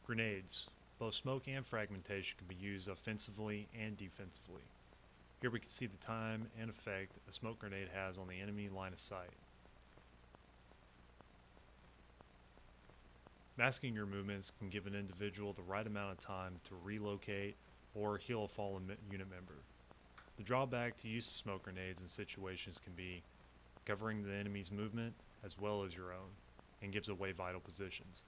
Grenades. Both smoke and fragmentation can be used offensively and defensively. Here we can see the time and effect a smoke grenade has on the enemy line of sight. Masking your movements can give an individual the right amount of time to relocate or heal a fallen unit member. The drawback to use of smoke grenades in situations can be covering the enemy's movement as well as your own, and gives away vital positions.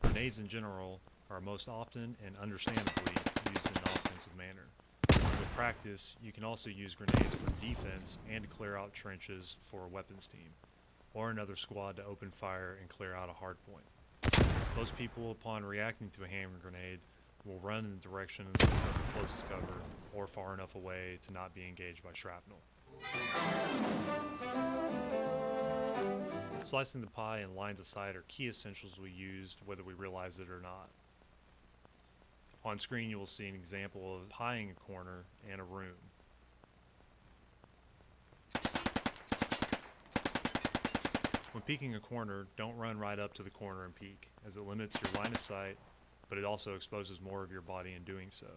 Grenades in general are most often and understandably used in an offensive manner. With practice, you can also use grenades for defense and to clear out trenches for a weapons team, or another squad to open fire and clear out a hard point. Most people, upon reacting to a hand grenade, will run in the direction of the closest cover or far enough away to not be engaged by shrapnel. Slicing the pie and lines of sight are key essentials we used whether we realize it or not. On screen you will see an example of pieing a corner and a room. When peeking a corner, don't run right up to the corner and peek, as it limits your line of sight, but it also exposes more of your body in doing so.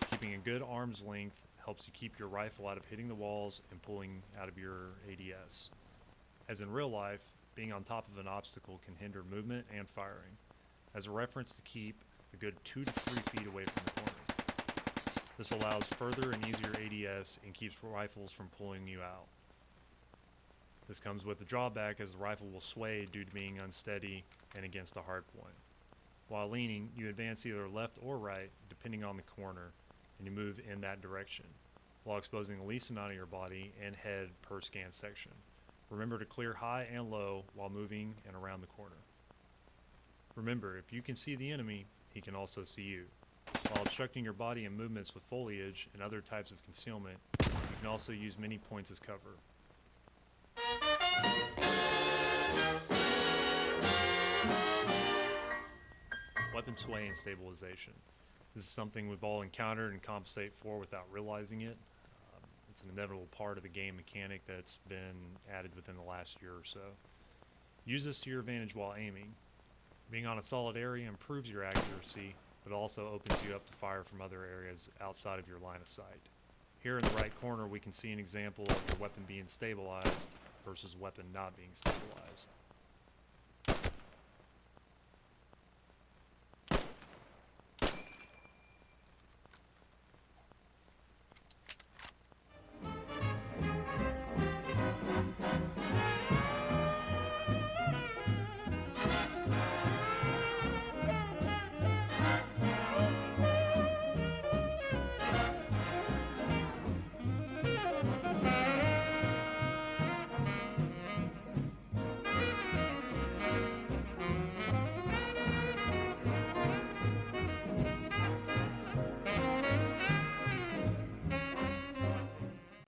Keeping a good arm's length helps you keep your rifle out of hitting the walls and pulling out of your ADS. As in real life, being on top of an obstacle can hinder movement and firing. As a reference, to keep a good 2 to 3 feet away from the corner. This allows further and easier ADS and keeps rifles from pulling you out. This comes with a drawback as the rifle will sway due to being unsteady and against a hard point. While leaning, you advance either left or right depending on the corner, and you move in that direction, while exposing the least amount of your body and head per scan section. Remember to clear high and low while moving and around the corner. Remember, if you can see the enemy, he can also see you. While obstructing your body and movements with foliage and other types of concealment, you can also use many points as cover. Weapon sway and stabilization. This is something we've all encountered and compensate for without realizing it. It's an inevitable part of the game mechanic that's been added within the last year or so. Use this to your advantage while aiming. Being on a solid area improves your accuracy, but also opens you up to fire from other areas outside of your line of sight. Here in the right corner we can see an example of the weapon being stabilized versus weapon not being stabilized.